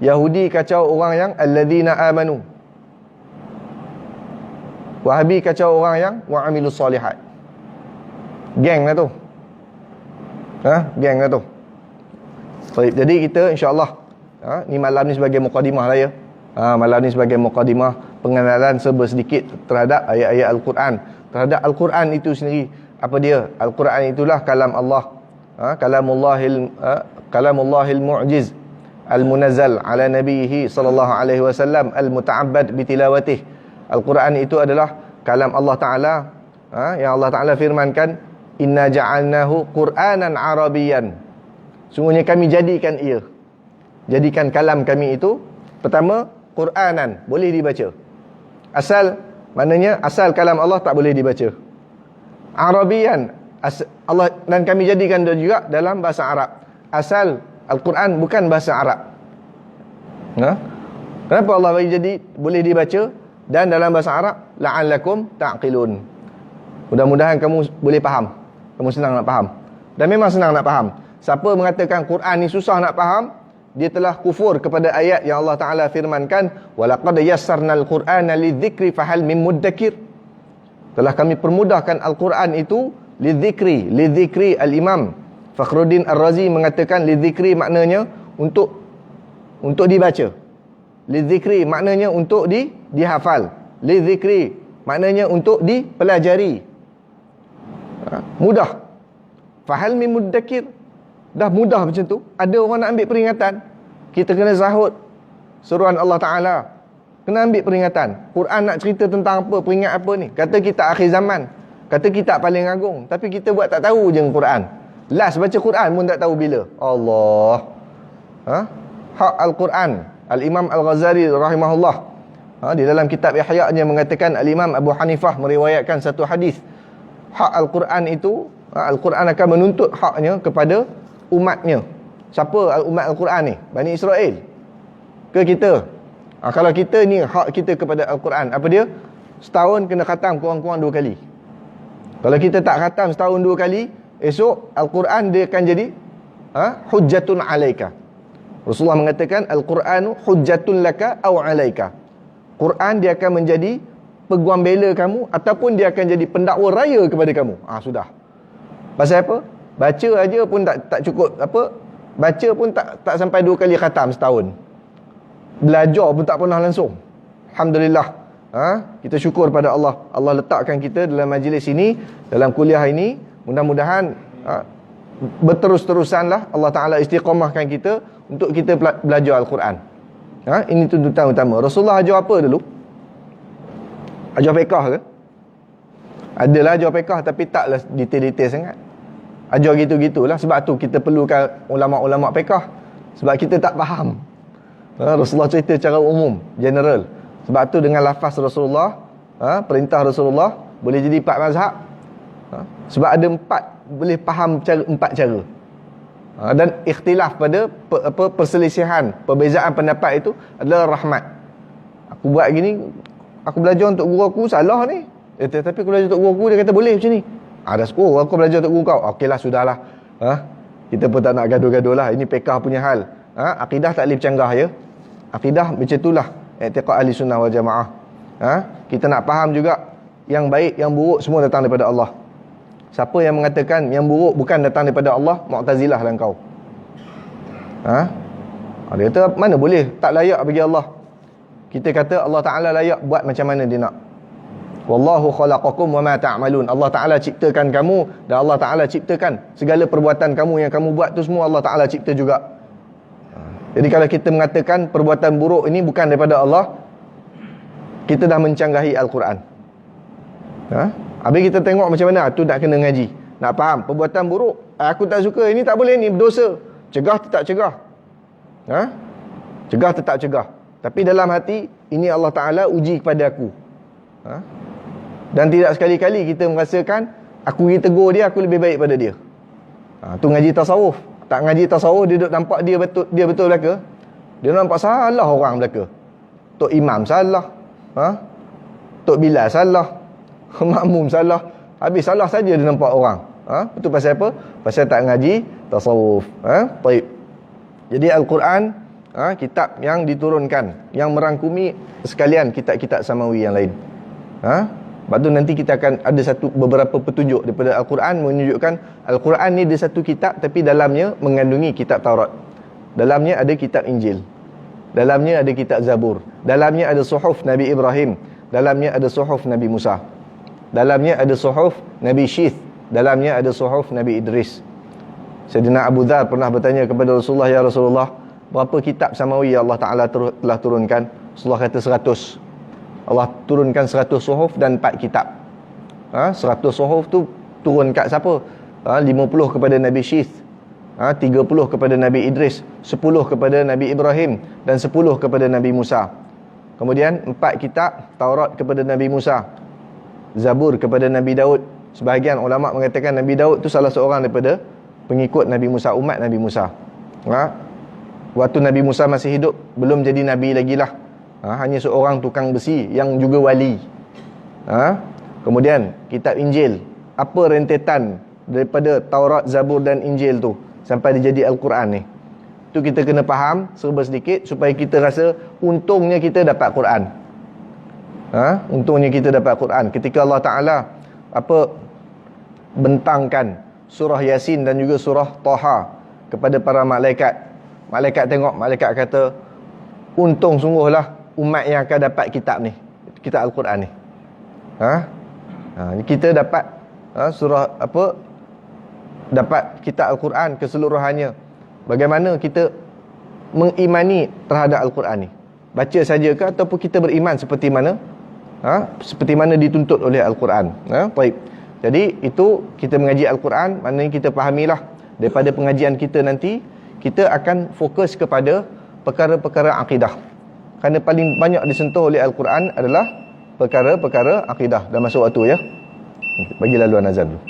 Yahudi kacau orang yang alladzina amanu. Wahabi kacau orang yang wa'amilus solihat. Geng lah tu. Geng lah tu. Baik, jadi kita insyaAllah, ni malam ni sebagai muqaddimah lah ya. Malam ni sebagai muqaddimah, pengenalan sedikit terhadap ayat-ayat Al-Quran, terhadap Al-Quran itu sendiri. Apa dia? Al-Quran itulah kalam Allah, kalamullahil mu'jiz al-munazzal ala nabihi sallallahu alaihi wasallam al-muta'abbad bitilawatih. Al-Quran itu adalah kalam Allah Ta'ala, yang Allah Ta'ala firmankan, inna ja'alnahu Qur'anan Arabiyan. Sungguhnya kami jadikan ia, jadikan kalam kami itu, pertama, Qur'anan, boleh dibaca. Asal, maknanya asal kalam Allah tak boleh dibaca. Arabiyan, Allah, dan kami jadikan dia juga dalam bahasa Arab. Asal Al-Quran bukan bahasa Arab. Kenapa Allah bagi jadi boleh dibaca dan dalam bahasa Arab? La'allakum ta'qilun. Mudah-mudahan kamu boleh faham, kamu senang nak faham. Dan memang senang nak faham. Siapa mengatakan Quran ni susah nak faham, dia telah kufur kepada ayat yang Allah Ta'ala firmankan, walaqad yassarnal Qur'ana lidzikri fahal mim muddakir. Telah kami permudahkan Al-Quran itu lidzikri. Al-Imam Fakhruddin Ar-Razi mengatakan lidzikri maknanya untuk dibaca. Lidzikri maknanya untuk dihafal. Lidzikri maknanya untuk dipelajari. Mudah. Fahal mim muddakir. Dah mudah macam tu, ada orang nak ambil peringatan. Kita kena zahud seruan Allah Ta'ala. Kena ambil peringatan. Quran nak cerita tentang apa, peringat apa ni? Kata kita akhir zaman, kata kitab paling agung, tapi kita buat tak tahu je Quran. Last baca Quran pun tak tahu bila. Allah. Hak Al-Quran. Al-Imam Al-Ghazali rahimahullah, di dalam kitab Ihya-nya mengatakan Al-Imam Abu Hanifah meriwayatkan satu hadis. Hak Al-Quran itu, Al-Quran akan menuntut haknya kepada umatnya. Siapa umat Al-Quran ni? Bani Israel ke kita? Kalau kita ni, hak kita kepada Al-Quran apa dia? Setahun kena khatam kurang-kurang 2 kali. Kalau kita tak khatam setahun 2 kali, esok Al-Quran dia akan jadi hujjatun alaika. Rasulullah mengatakan Al-Quranu hujjatun laka aw alaika. Quran dia akan menjadi peguam bela kamu ataupun dia akan jadi pendakwa raya kepada kamu. Sudah. Pasal apa? Baca aja pun tak cukup, baca pun tak sampai 2 kali khatam setahun. Belajar pun tak pernah langsung. Alhamdulillah. Kita syukur pada Allah. Allah letakkan kita dalam majlis ini, dalam kuliah ini. Mudah-mudahan berterus-terusanlah Allah Ta'ala istiqamahkan kita untuk kita belajar Al-Quran. Ini tuntutan utama. Rasulullah ajar apa dulu? Ajar fiqah ke? Adalah ajar fiqah, tapi taklah detail-detail sangat. Ajar gitu-gitulah. Sebab tu kita perlukan ulama'-ulama' fiqah. Sebab kita tak faham. Rasulullah cerita secara umum, general. Sebab tu dengan lafaz Rasulullah, perintah Rasulullah, boleh jadi 4 mazhab. Sebab ada 4, boleh faham 4 cara. Dan ikhtilaf pada perselisihan, perbezaan pendapat itu adalah rahmat. Aku buat gini, aku belajar untuk guru aku, salah ni. Tapi aku belajar untuk guru aku, dia kata boleh macam ni. Dah syukur aku belajar untuk guru kau. Okeylah, sudahlah. Kita pun tak nak gaduh-gaduh lah. Ini fiqah punya hal. Akidah tak boleh bercanggah ya. Akidah macam itulah i'tiqad ahli sunnah wal jamaah. Kita nak faham juga yang baik, yang buruk semua datang daripada Allah. Siapa yang mengatakan yang buruk bukan datang daripada Allah, Mu'tazilah lah kau. Dia kata mana boleh, tak layak bagi Allah. Kita kata Allah Ta'ala layak buat macam mana dia nak. Wallahu khalaqakum wa ma ta'malun. Allah Ta'ala ciptakan kamu dan Allah Ta'ala ciptakan segala perbuatan kamu yang kamu buat tu semua Allah Ta'ala cipta juga. Jadi kalau kita mengatakan perbuatan buruk ini bukan daripada Allah, kita dah mencanggahi Al-Quran. Habis kita tengok macam mana, tu nak kena ngaji. Nak faham, perbuatan buruk, aku tak suka, ini tak boleh, ni berdosa. Cegah tetap cegah. Cegah tetap cegah. Tapi dalam hati, ini Allah Ta'ala uji kepada aku. Dan tidak sekali-kali kita merasakan, aku pergi tegur dia, aku lebih baik pada dia. Tu ngaji tasawuf. Tak ngaji tasawuf, dia duduk nampak dia betul belaka. Dia nampak salah orang belaka. Tok Imam salah. Tok Bilal salah. Makmum salah. Habis salah saja dia nampak orang. Itu pasal apa? Pasal tak ngaji tasawuf. Baik. Jadi Al-Quran, kitab yang diturunkan, yang merangkumi sekalian kitab-kitab samawi yang lain. Lepas tu nanti kita akan ada beberapa petunjuk daripada Al-Quran menunjukkan Al-Quran ni dia satu kitab, tapi dalamnya mengandungi kitab Taurat. Dalamnya ada kitab Injil. Dalamnya ada kitab Zabur. Dalamnya ada suhuf Nabi Ibrahim. Dalamnya ada suhuf Nabi Musa. Dalamnya ada suhuf Nabi Syith. Dalamnya ada suhuf Nabi Idris. Sayyidina Abu Dhar pernah bertanya kepada Rasulullah, ya Rasulullah, berapa kitab samawi Allah Ta'ala telah turunkan? Rasulullah kata 100. Allah turunkan 100 suhuf dan 4 kitab. 100 suhuf tu turun kat siapa? 50 kepada Nabi Syith, 30 kepada Nabi Idris, 10 kepada Nabi Ibrahim dan 10 kepada Nabi Musa. Kemudian 4 kitab, Taurat kepada Nabi Musa, Zabur kepada Nabi Daud. Sebahagian ulama' mengatakan Nabi Daud tu salah seorang daripada pengikut Nabi Musa, umat Nabi Musa. Waktu Nabi Musa masih hidup, belum jadi Nabi lagi lah. Hanya seorang tukang besi yang juga wali. Kemudian kitab Injil, apa rentetan daripada Taurat, Zabur dan Injil tu sampai dia jadi Al-Quran ni. Tu kita kena faham serba sedikit supaya kita rasa untungnya kita dapat Quran. Untungnya kita dapat Quran. Ketika Allah Ta'ala bentangkan surah Yasin dan juga surah Taha kepada para malaikat. Malaikat tengok, malaikat kata, untung sungguhlah umat yang akan dapat kitab ni, kitab Al-Quran ni. Kita dapat dapat kitab Al-Quran keseluruhannya. Bagaimana kita mengimani terhadap Al-Quran ni? baca saja ke ataupun kita beriman seperti mana seperti mana dituntut oleh Al-Quran. Baik. Jadi itu kita mengaji Al-Quran, maknanya kita fahamilah daripada pengajian kita nanti kita akan fokus kepada perkara-perkara akidah. Kerana paling banyak disentuh oleh Al-Quran adalah perkara-perkara akidah. Dah masuk waktu ya. Bagi laluan azan dulu.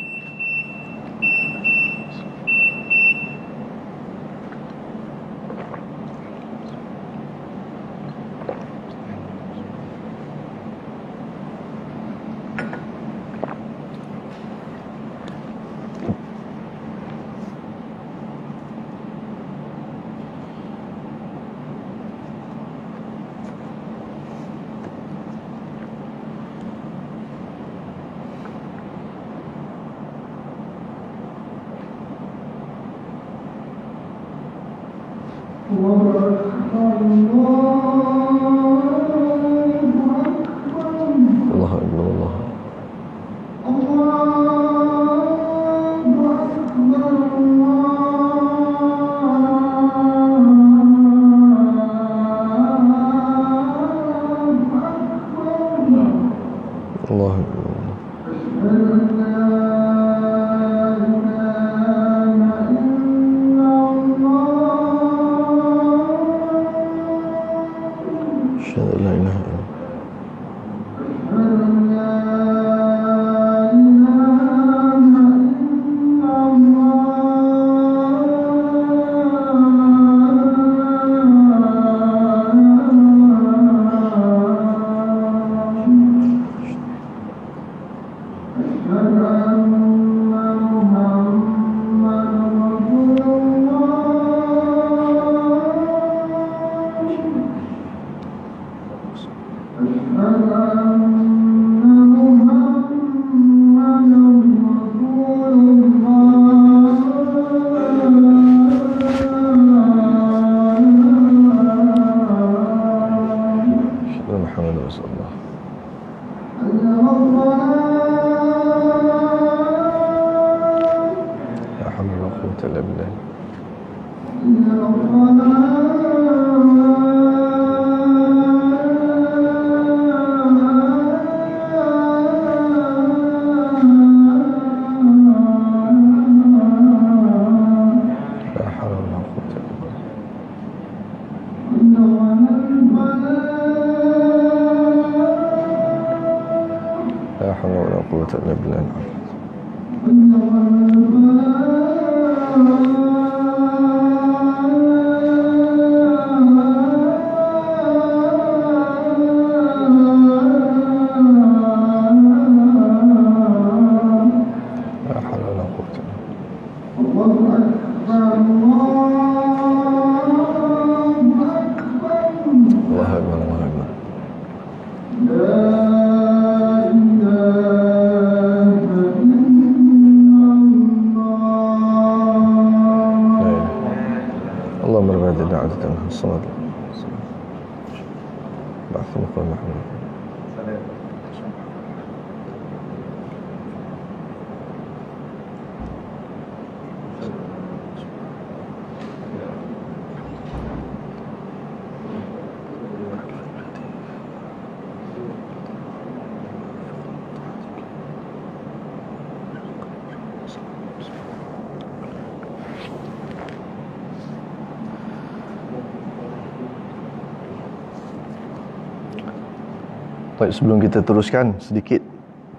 Baik, sebelum kita teruskan, sedikit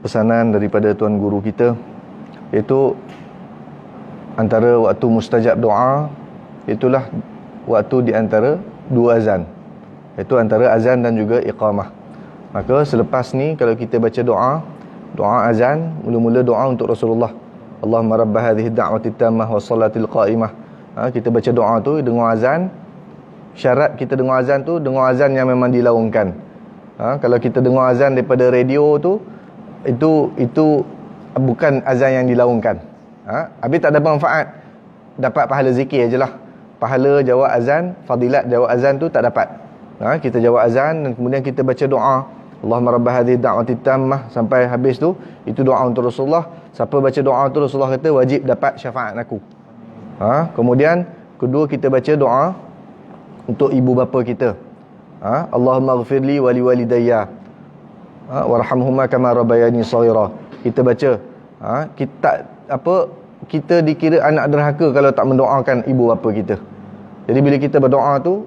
pesanan daripada Tuan Guru kita, iaitu antara waktu mustajab doa, itulah waktu di antara dua azan, iaitu antara azan dan juga iqamah. Maka selepas ni kalau kita baca doa azan, mula-mula doa untuk Rasulullah, Allahumma rabb hadhihi ad-da'wati tammah wa salatil qa'imah. Kita baca doa tu dengar azan. Syarat kita dengar azan tu dengar azan yang memang dilaungkan. Kalau kita dengar azan daripada radio tu, itu bukan azan yang dilaungkan. Habis tak ada manfaat. Dapat pahala zikir je lah. Pahala jawab azan, fadilat jawab azan tu tak dapat. Kita jawab azan dan kemudian kita baca doa, Allahumma rabb hadhihi da'wati tammah sampai habis tu, itu doa untuk Rasulullah. Siapa baca doa tu, Rasulullah kata wajib dapat syafaat aku. Kemudian kedua, kita baca doa untuk ibu bapa kita. Allahumma ighfirli wa liwalidayya warhamhuma kama rabbayani shaghira. Kita baca, kita dikira anak derhaka kalau tak mendoakan ibu bapa kita. Jadi bila kita berdoa tu,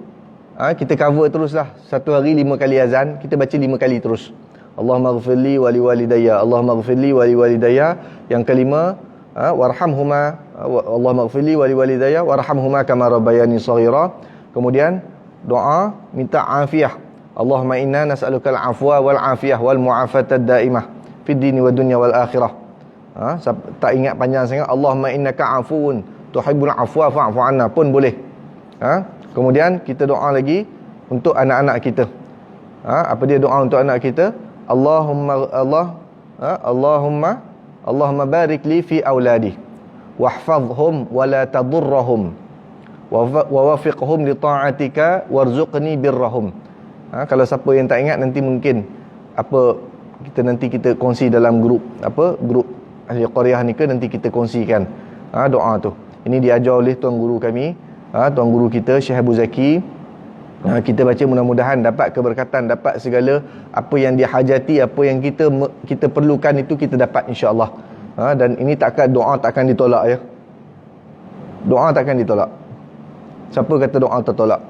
kita cover teruslah. Satu hari 5 kali azan, kita baca 5 kali terus. Allahumma ighfirli wa liwalidayya, Allahumma ighfirli wa liwalidayya. Yang kelima, warhamhuma, Allahumma ighfirli wa liwalidayya warhamhuma kama rabbayani shaghira. Kemudian doa minta afiah. Allahumma inna nas'alukal afwa wal afiyah wal mu'afatad daimah fid dini wad dunya wal akhirah. Tak ingat panjang sangat. Allahumma innaka afuwun tuhibbul afwa fa'fu anna pun boleh. Kemudian kita doa lagi untuk anak-anak kita. Apa dia doa untuk anak kita? Allahumma barik li fi auladi wahfazhum wa la tadurrahum wa wafiqhum li ta'atika warzuqni birrahum. Kalau siapa yang tak ingat, nanti mungkin kita kongsi dalam grup ahli qaryah ni ke, nanti kita kongsikan doa tu. Ini diajar oleh tuan guru kami, tuan guru kita Syekh Abu Zaki. Kita baca, mudah-mudahan dapat keberkatan, dapat segala apa yang dihajati, apa yang kita perlukan itu kita dapat, insya-Allah. Dan ini doa takkan ditolak ya. Doa takkan ditolak. Siapa kata doa tertolak?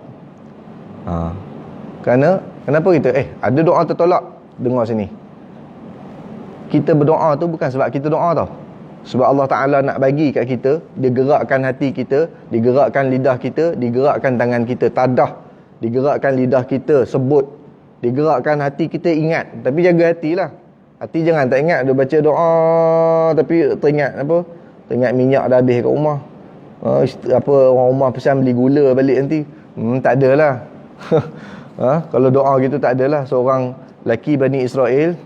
Kenapa kita ada doa tertolak? Dengar sini. Kita berdoa tu bukan sebab kita doa tau. Sebab Allah Ta'ala nak bagi kat kita, dia gerakkan hati kita, digerakkan lidah kita, digerakkan tangan kita, tadah, digerakkan lidah kita sebut, digerakkan hati kita ingat. Tapi jaga hatilah. Hati jangan tak ingat, dia baca doa tapi teringat minyak dah habis kat rumah. Orang rumah pesan beli gula balik nanti. Tak adalah. Kalau doa gitu tak adalah. Seorang lelaki Bani Israel,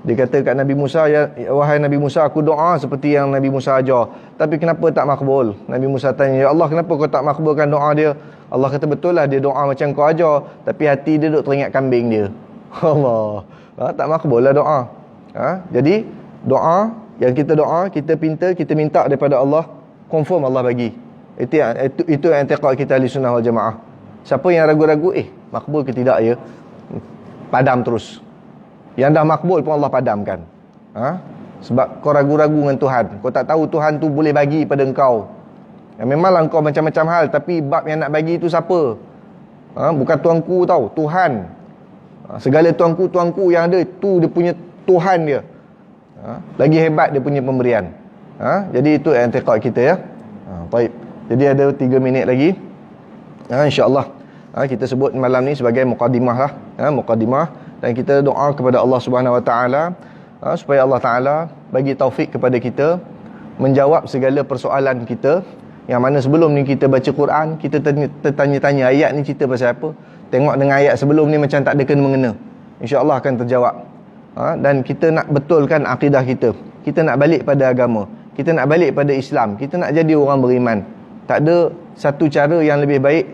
dia kata kat Nabi Musa, wahai Nabi Musa, aku doa seperti yang Nabi Musa ajar, tapi kenapa tak makbul? Nabi Musa tanya, ya Allah, kenapa kau tak makbulkan doa dia? Allah kata, betul lah dia doa macam kau ajar, tapi hati dia duk teringat kambing dia. Allah, tak makbul lah doa. Jadi doa yang kita doa, kita minta daripada Allah, confirm Allah bagi. Itu yang i'tiqad kita ahli sunnah wal jamaah. Siapa yang ragu-ragu, makbul ke tidak ya, padam terus. Yang dah makbul pun Allah padamkan. Sebab kau ragu-ragu dengan Tuhan. Kau tak tahu Tuhan tu boleh bagi pada engkau. Memanglah engkau macam-macam hal, tapi bab yang nak bagi tu siapa? Bukan tuanku tau, Tuhan. Segala tuanku yang ada, tu dia punya Tuhan dia. Lagi hebat dia punya pemberian. Jadi itu i'tiqad kita ya. Baik. Jadi ada 3 minit lagi. InsyaAllah kita sebut malam ni sebagai muqaddimah lah. Muqaddimah. Dan kita doa kepada Allah Subhanahu Wa Taala supaya Allah Taala bagi taufik kepada kita menjawab segala persoalan kita. Yang mana sebelum ni kita baca Quran, kita tertanya-tanya ayat ni cerita pasal apa. Tengok dengan ayat sebelum ni macam tak ada kena-mengena. InsyaAllah akan terjawab. Dan kita nak betulkan akidah kita. Kita nak balik pada agama. Kita nak balik pada Islam. Kita nak jadi orang beriman. Tak ada satu cara yang lebih baik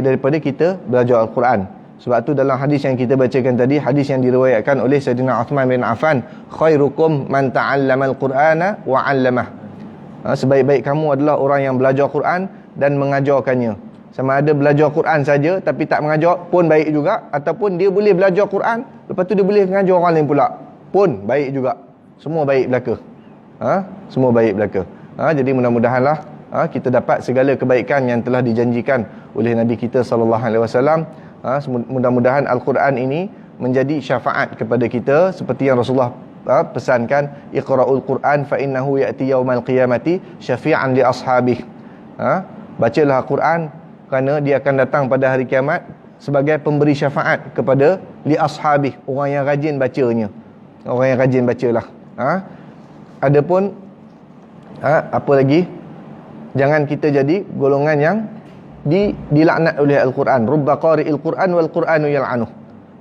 daripada kita belajar Al-Quran. Sebab tu dalam hadis yang kita bacakan tadi, hadis yang diriwayatkan oleh Sayyidina Uthman bin Affan, khairukum man ta'allama al-Qur'ana wa 'allamah. Sebaik-baik kamu adalah orang yang belajar Quran dan mengajarkannya. Sama ada belajar Quran saja tapi tak mengajar pun baik juga, ataupun dia boleh belajar Quran lepas tu dia boleh mengajar orang lain pula, pun baik juga. Semua baik belaka. Semua baik belaka. Jadi mudah-mudahanlah kita dapat segala kebaikan yang telah dijanjikan oleh Nabi kita sallallahu alaihi wasallam. Mudah-mudahan Al-Quran ini menjadi syafaat kepada kita seperti yang Rasulullah pesankan, iqra'ul Quran fa innahu ya'ti yaumal qiyamati syafi'an li ashabih. Bacalah Al-Quran kerana dia akan datang pada hari kiamat sebagai pemberi syafaat kepada li ashabih, orang yang rajin bacanya. Orang yang rajin bacalah. Adapun apa lagi? Jangan kita jadi golongan yang dilaknat oleh Al-Quran. Rubba qari'il Quran wal Quranu yal'anuh.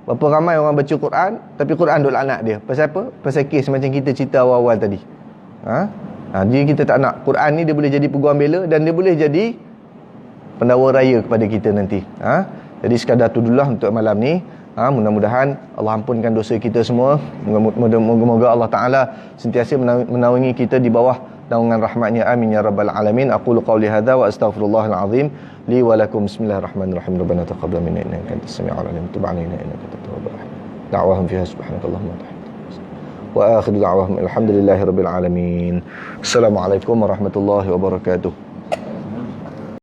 Berapa ramai orang baca Quran tapi Quran duk laknat dia. Pasal apa? Pasal kes macam kita cerita awal-awal tadi. Jadi kita tak nak. Quran ni dia boleh jadi peguam bela dan dia boleh jadi pendakwa raya kepada kita nanti. Jadi sekadar tu dululah untuk malam ni. Mudah-mudahan Allah ampunkan dosa kita semua. Moga-moga Allah Ta'ala sentiasa menaungi kita di bawah naungan rahmatnya. Amin ya rabbal alamin. Aqulu qawli hadha wa astaghfirullahal azim li wa lakum. Bismillahirrahmanirrahim. Rabbana taqabbal minna innaka antas samiul alim. Tub 'alaina innaka antat tawwabur rahim. Da'wahum fiha subhanakallahumma wa bihamdika. Wa akhiru da'wahum alhamdulillahi rabbil alamin. Assalamualaikum warahmatullahi wabarakatuh.